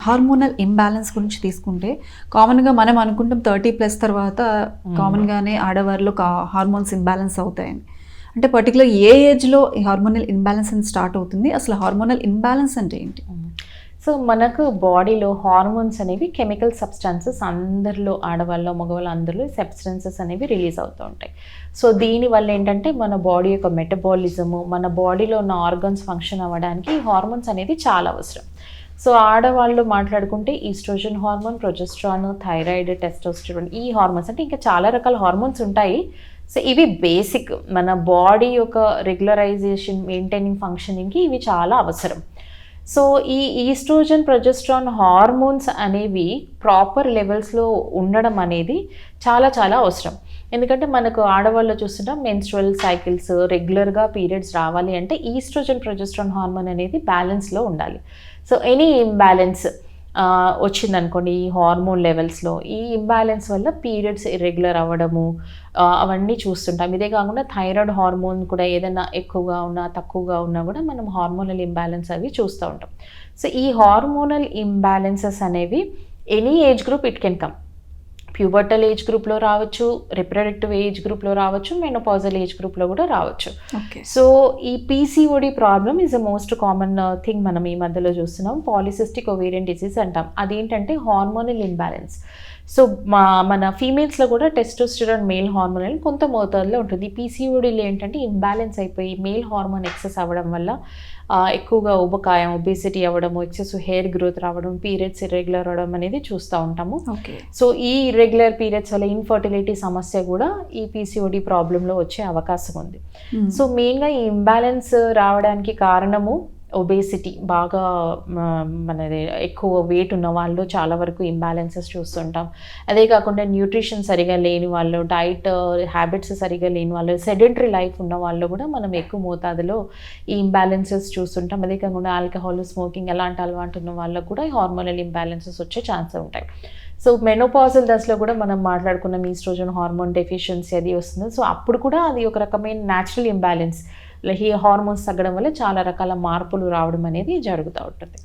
Hormonal imbalance గురించి తీసుకుంటే కామన్గా మనం అనుకుంటాం 30+ తర్వాత కామన్గానే ఆడవారిలో హార్మోన్స్ ఇంబ్యాలెన్స్ అవుతాయని. అంటే పర్టికులర్ ఏ ఏజ్లో ఈ హార్మోనల్ ఇంబ్యాలెన్స్ అని స్టార్ట్ అవుతుంది? అసలు హార్మోనల్ ఇంబ్యాలెన్స్ అంటే ఏంటి? సో మనకు బాడీలో హార్మోన్స్ అనేవి కెమికల్ సబ్స్టాన్సెస్ అందరిలో, ఆడవాళ్ళలో, మగవాళ్ళ అందరిలో సబ్స్టాన్సెస్ అనేవి రిలీజ్ అవుతూ ఉంటాయి. సో దీనివల్ల ఏంటంటే మన బాడీ యొక్క మెటబాలిజము, మన బాడీలో ఉన్న ఆర్గన్స్ ఫంక్షన్ అవ్వడానికి హార్మోన్స్ అనేది చాలా అవసరం. సో ఆడవాళ్ళు మాట్లాడుకుంటే estrogen hormone, progesterone, thyroid, testosterone, ఈ హార్మోన్స్ అంటే ఇంకా చాలా రకాల హార్మోన్స్ ఉంటాయి. సో ఇవి బేసిక్ మన బాడీ యొక్క రెగ్యులరైజేషన్, మెయింటైనింగ్ ఫంక్షనింగ్కి ఇవి చాలా అవసరం. సో ఈ ఈస్ట్రోజన్, ప్రొజెస్ట్రాన్ హార్మోన్స్ అనేవి ప్రాపర్ లెవెల్స్లో ఉండడం అనేది చాలా చాలా అవసరం. ఎందుకంటే మనకు ఆడవాళ్ళు చూస్తుంటాం మెన్స్ట్రువల్ సైకిల్స్, రెగ్యులర్గా పీరియడ్స్ రావాలి అంటే ఈస్ట్రోజన్, ప్రొజెస్ట్రాన్ హార్మోన్ అనేది బ్యాలెన్స్లో ఉండాలి. సో ఎనీ ఇంబ్యాలెన్స్ వచ్చిందనుకోండి ఈ హార్మోన్ లెవెల్స్లో, ఈ ఇంబ్యాలెన్స్ వల్ల పీరియడ్స్ ఇర్రెగ్యులర్ అవ్వడము అవన్నీ చూస్తుంటాం. ఇదే కాకుండా థైరాయిడ్ హార్మోన్ కూడా ఏదైనా ఎక్కువగా ఉన్నా తక్కువగా ఉన్నా కూడా మనం హార్మోనల్ ఇంబ్యాలెన్స్ అవి చూస్తూ ఉంటాం. సో ఈ హార్మోనల్ ఇంబ్యాలెన్సెస్ అనేవి any age group it can come. Pubertal age గ్రూప్లో రావచ్చు, రిప్రొడక్టివ్ ఏజ్ గ్రూప్లో రావచ్చు, మెనోపాజల్ ఏజ్ గ్రూప్లో కూడా రావచ్చు. సో ఈ PCOD problem is the most common thing మనం ఈ మధ్యలో చూస్తున్నాం. పాలిసిస్టిక్ ఓవేరియన్ డిసీజ్ అంటాం. అదేంటంటే హార్మోనల్ ఇంబ్యాలెన్స్. సో మన ఫీమేల్స్లో కూడా టెస్టోస్టెరాన్ మేల్ హార్మోన్ కొంత మోతాదులో ఉంటుంది. పీసీఓడీలో ఏంటంటే ఇంబ్యాలెన్స్ అయిపోయి మేల్ హార్మోన్ ఎక్సెస్ అవ్వడం వల్ల ఎక్కువగా ఉబకాయం, ఒబేసిటీ అవ్వడము, ఎక్సెసివ్ హెయిర్ గ్రోత్ రావడం, పీరియడ్స్ ఇర్రెగ్యులర్ అవ్వడం అనేది చూస్తూ ఉంటాము. సో ఈ ఇర్రెగ్యులర్ పీరియడ్స్ వల్ల ఇన్ఫర్టిలిటీ సమస్య కూడా ఈ పీసీఓడి ప్రాబ్లంలో వచ్చే అవకాశం ఉంది. సో మెయిన్గా ఈ ఇంబ్యాలెన్స్ రావడానికి కారణము ఒబేసిటీ. బాగా మనది ఎక్కువ వెయిట్ ఉన్న వాళ్ళు చాలా వరకు ఇంబ్యాలెన్సెస్ చూస్తుంటాం. అదే కాకుండా న్యూట్రిషన్ సరిగా లేని వాళ్ళు, డైట్ హ్యాబిట్స్ సరిగా లేని వాళ్ళు, సెడెంటరీ లైఫ్ ఉన్న వాళ్ళు కూడా మనం ఎక్కువ మోతాదులో ఈ ఇంబ్యాలెన్సెస్ చూస్తుంటాం. అదే కాకుండా ఆల్కహాల్, స్మోకింగ్ అలాంటి అలవాటు ఉన్న వాళ్ళకు కూడా ఈ హార్మోనల్ ఇంబ్యాలెన్సెస్ వచ్చే ఛాన్స్ ఉంటాయి. సో మెనోపాజల్ దశలో కూడా మనం మాట్లాడుకున్న ఈస్ట్రోజన్ హార్మోన్ డెఫిషియన్సీ అది వస్తుంది. సో అప్పుడు కూడా అది ఒక రకమైన న్యాచురల్ ఇంబ్యాలెన్స్. ఈ హార్మోన్స్ తగ్గడం వల్ల చాలా రకాల మార్పులు రావడం అనేది జరుగుతూ ఉంటుంది.